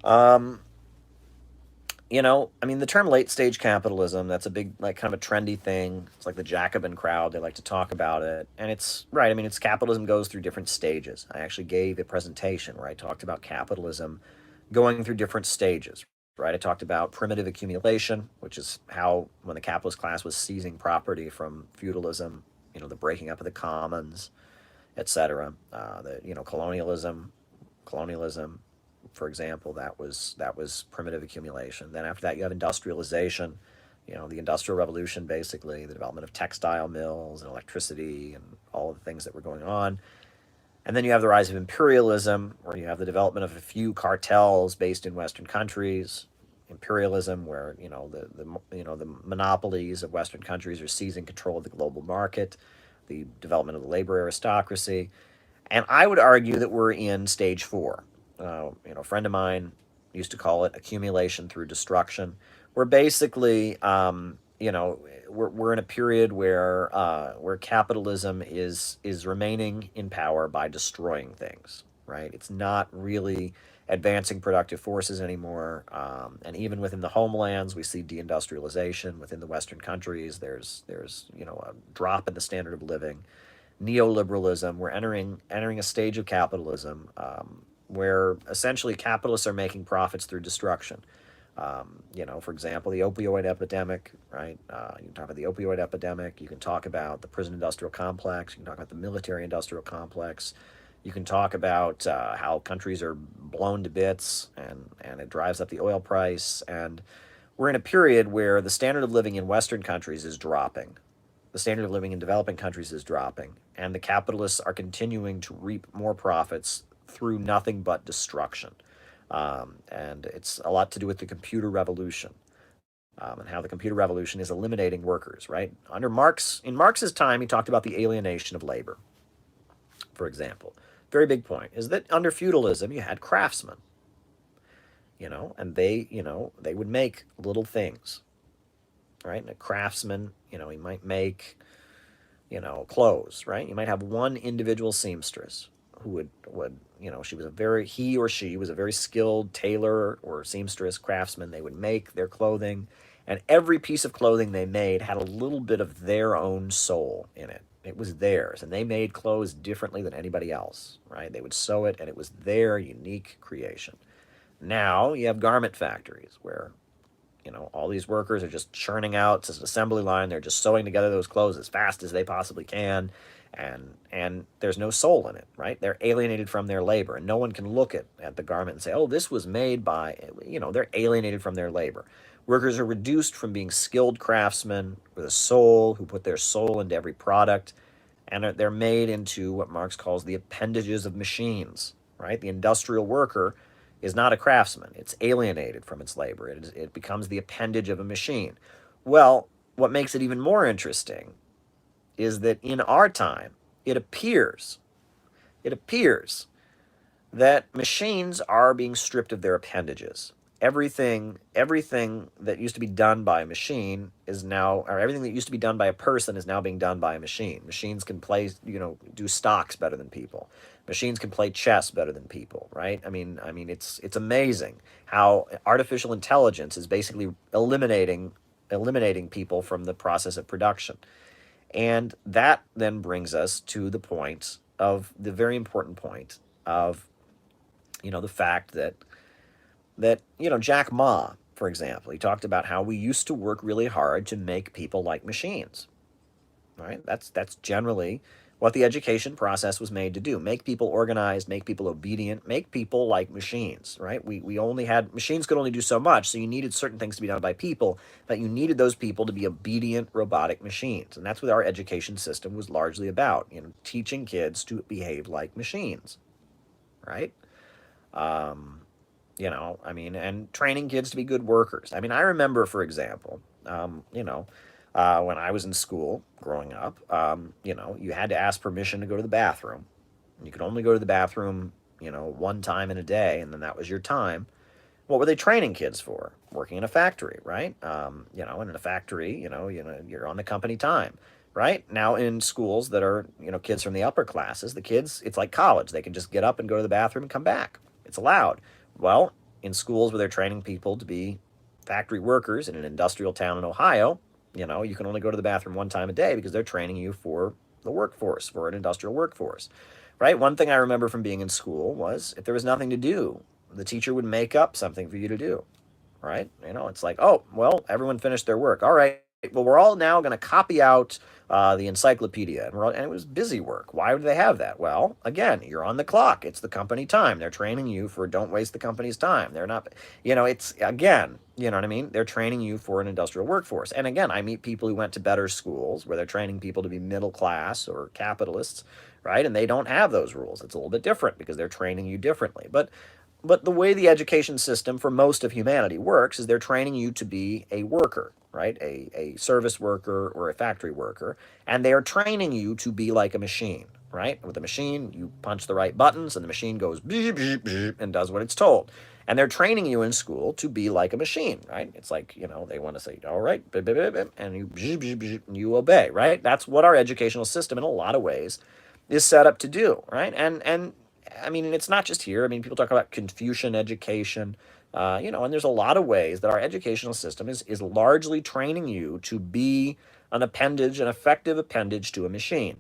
Um, I mean, the term late stage capitalism, that's a big, like, kind of a trendy thing. It's like the Jacobin crowd, they like to talk about it. And it's right. I mean, it's capitalism goes through different stages. I actually gave a presentation where I talked about capitalism going through different stages, right? I talked about primitive accumulation, which is how, when the capitalist class was seizing property from feudalism, the breaking up of the commons, etc. Colonialism, for example, that was primitive accumulation. Then after that, you have industrialization. The Industrial Revolution, basically the development of textile mills and electricity and all of the things that were going on. And then you have the rise of imperialism, where you have the development of a few cartels based in Western countries. Imperialism, where the monopolies of Western countries are seizing control of the global market. The development of the labor aristocracy, and I would argue that we're in stage four. A friend of mine used to call it accumulation through destruction. We're basically, we're in a period where capitalism is remaining in power by destroying things. Right? It's not really advancing productive forces anymore. And even within the homelands, we see deindustrialization. Within the Western countries, there's a drop in the standard of living. Neoliberalism. We're entering a stage of capitalism where essentially capitalists are making profits through destruction. For example, the opioid epidemic, right? You can talk about the opioid epidemic. You can talk about the prison industrial complex. You can talk about the military industrial complex. You can talk about how countries are blown to bits, and it drives up the oil price. And we're in a period where the standard of living in Western countries is dropping. The standard of living in developing countries is dropping, and the capitalists are continuing to reap more profits through nothing but destruction. And it's a lot to do with the computer revolution, and how the computer revolution is eliminating workers, right? Under Marx, in Marx's time, he talked about the alienation of labor, for example. Very big point is that under feudalism, you had craftsmen, and they would make little things, right? And a craftsman, he might make, clothes, right? You might have one individual seamstress who would he or she was a very skilled tailor or seamstress craftsman. They would make their clothing, and every piece of clothing they made had a little bit of their own soul in it. It was theirs, and they made clothes differently than anybody else, right? They would sew it, and it was their unique creation. Now you have garment factories where all these workers are just churning out. It's an assembly line. They're just sewing together those clothes as fast as they possibly can, and there's no soul in it, right? They're alienated from their labor, and no one can look at the garment and say, oh, this was made by, they're alienated from their labor. Workers are reduced from being skilled craftsmen with a soul, who put their soul into every product, and they're made into what Marx calls the appendages of machines, right? The industrial worker is not a craftsman. It's alienated from its labor. It becomes the appendage of a machine. Well, what makes it even more interesting is that in our time, it appears, it appears that machines are being stripped of their appendages. Everything that used to be done by a machine is now, or everything that used to be done by a person is now being done by a machine. Machines can play, do stocks better than people. Machines can play chess better than people, right? I mean, it's amazing how artificial intelligence is basically eliminating people from the process of production. And that then brings us to the point of the very important point of, the fact that Jack Ma, for example, he talked about how we used to work really hard to make people like machines, right? That's generally what the education process was made to do: make people organized, make people obedient, make people like machines, right? We only had machines could only do so much, so you needed certain things to be done by people, but you needed those people to be obedient robotic machines, and that's what our education system was largely about: teaching kids to behave like machines, right? Um, and training kids to be good workers. I mean, I remember, for example, when I was in school growing up, you had to ask permission to go to the bathroom. You could only go to the bathroom, one time in a day, and then that was your time. What were they training kids for? Working in a factory, right? And in a factory, you're on the company time, right? Now in schools that are, kids from the upper classes, the kids, it's like college. They can just get up and go to the bathroom and come back. It's allowed. Well, in schools where they're training people to be factory workers in an industrial town in Ohio, you can only go to the bathroom one time a day because they're training you for the workforce, for an industrial workforce, right? One thing I remember from being in school was if there was nothing to do, the teacher would make up something for you to do, right? It's like, oh, well, everyone finished their work. All right, well, we're all now going to copy out the encyclopedia. And it was busy work. Why would they have that? Well, again, you're on the clock. It's the company time. They're training you for don't waste the company's time. They're not, it's, again, you know what I mean? They're training you for an industrial workforce. And again, I meet people who went to better schools where they're training people to be middle class or capitalists, right? And they don't have those rules. It's a little bit different because they're training you differently. But the way the education system for most of humanity works is they're training you to be a worker, right? A service worker or a factory worker. And they are training you to be like a machine, right? With a machine, you punch the right buttons and the machine goes beep, beep, beep, and does what it's told. And they're training you in school to be like a machine, right? It's like, they want to say, all right, beep, beep, beep, beep, and you obey, right? That's what our educational system in a lot of ways is set up to do, right? And I mean, it's not just here. I mean, people talk about Confucian education, and there's a lot of ways that our educational system is largely training you to be an effective appendage to a machine,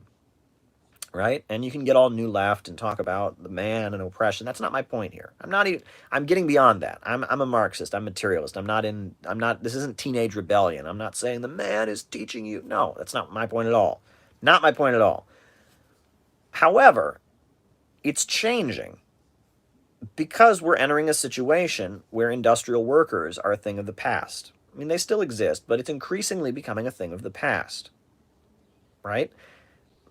right? And you can get all new left and talk about the man and oppression. That's not my point here. I'm getting beyond that. I'm a Marxist. I'm materialist. This isn't teenage rebellion. I'm not saying the man is teaching you. No, that's not my point at all. Not my point at all. However, it's changing because we're entering a situation where industrial workers are a thing of the past. I mean, they still exist, but it's increasingly becoming a thing of the past, right?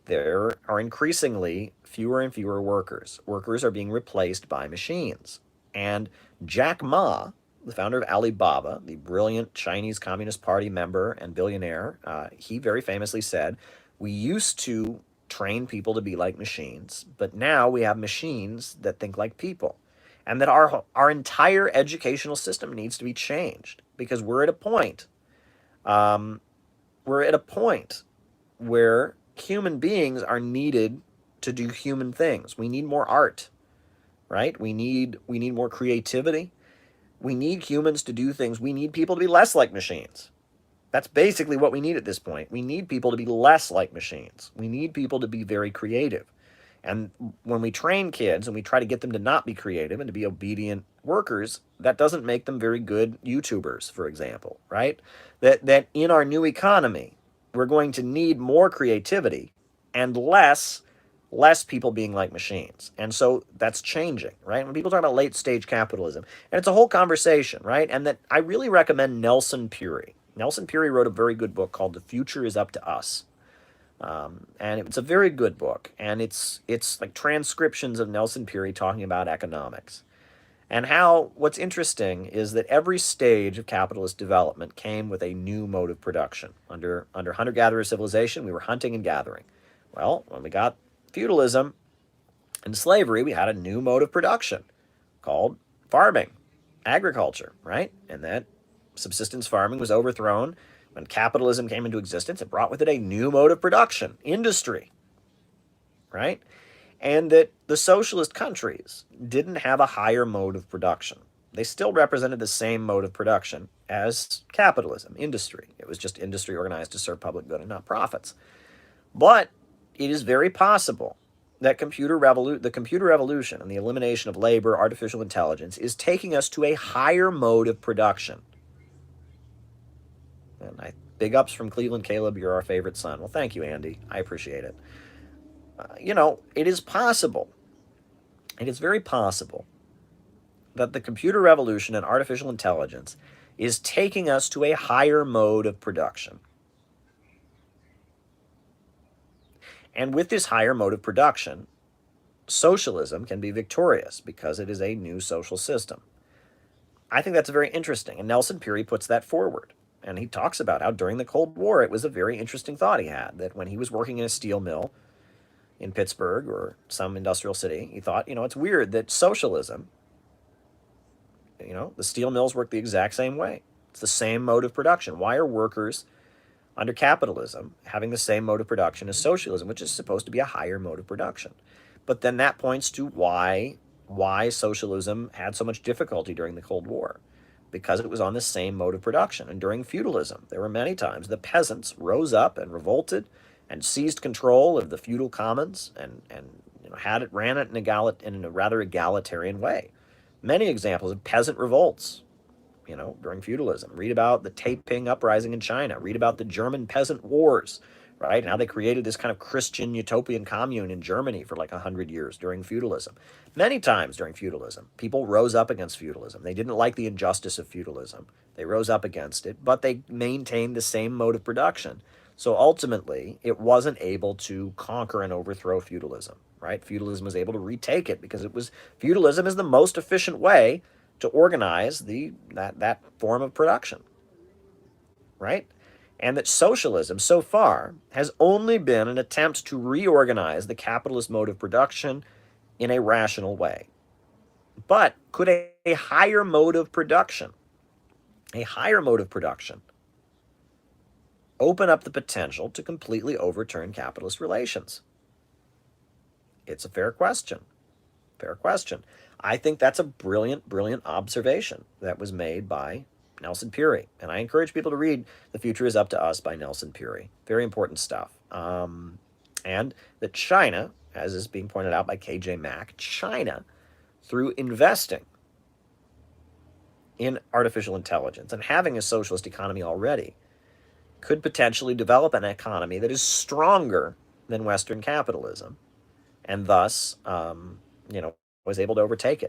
There are increasingly fewer and fewer workers. Workers are being replaced by machines. And Jack Ma, the founder of Alibaba, the brilliant Chinese Communist Party member and billionaire, he very famously said, we used to train people to be like machines, but now we have machines that think like people. And that our entire educational system needs to be changed because we're at a point where human beings are needed to do human things. We need more art, right? We need more creativity. We need humans to do things. We need people to be less like machines. That's basically what we need at this point. We need people to be less like machines. We need people to be very creative. And when we train kids and we try to get them to not be creative and to be obedient workers, that doesn't make them very good YouTubers, for example, right? That in our new economy, we're going to need more creativity and less people being like machines. And so that's changing, right? When people talk about late stage capitalism, and it's a whole conversation, right? And that I really recommend Nelson Peery. Nelson Peery wrote a very good book called The Future is Up to Us. And it's a very good book. And it's like transcriptions of Nelson Peery talking about economics. And how what's interesting is that every stage of capitalist development came with a new mode of production. Under hunter-gatherer civilization, we were hunting and gathering. Well, when we got feudalism and slavery, we had a new mode of production called farming, agriculture, right? And that subsistence farming was overthrown. When capitalism came into existence, it brought with it a new mode of production, industry, right? And that the socialist countries didn't have a higher mode of production. They still represented the same mode of production as capitalism, industry. It was just industry organized to serve public good and not profits. But it is very possible that the computer revolution and the elimination of labor, artificial intelligence, is taking us to a higher mode of production. And big ups from Cleveland Caleb, you're our favorite son. Well, thank you, Andy. I appreciate it. It is possible, it is very possible, that the computer revolution and artificial intelligence is taking us to a higher mode of production. And with this higher mode of production, socialism can be victorious because it is a new social system. I think that's very interesting, and Nelson Peery puts that forward. And he talks about how during the Cold War, it was a very interesting thought he had, that when he was working in a steel mill in Pittsburgh or some industrial city, he thought, it's weird that socialism, the steel mills work the exact same way. It's the same mode of production. Why are workers under capitalism having the same mode of production as socialism, which is supposed to be a higher mode of production? But then that points to why why socialism had so much difficulty during the Cold War, because it was on the same mode of production. And during feudalism, there were many times the peasants rose up and revolted and seized control of the feudal commons and had it ran it in a rather egalitarian way. Many examples of peasant revolts, during feudalism. Read about the Taiping uprising in China. Read about the German peasant wars, right? And how they created this kind of Christian utopian commune in Germany for like 100 years during feudalism. Many times during feudalism, people rose up against feudalism. They didn't like the injustice of feudalism. They rose up against it, but they maintained the same mode of production. So ultimately, it wasn't able to conquer and overthrow feudalism, right? Feudalism was able to retake it because feudalism is the most efficient way to organize that form of production, right? And that socialism so far has only been an attempt to reorganize the capitalist mode of production in a rational way. But could a higher mode of production, a higher mode of production, open up the potential to completely overturn capitalist relations? It's a fair question. Fair question. I think that's a brilliant, brilliant observation that was made by Nelson Peery. And I encourage people to read The Future is Up to Us by Nelson Peery. Very important stuff. And that China, as is being pointed out by KJ Mack, China, through investing in artificial intelligence and having a socialist economy already, could potentially develop an economy that is stronger than Western capitalism, and thus, was able to overtake it.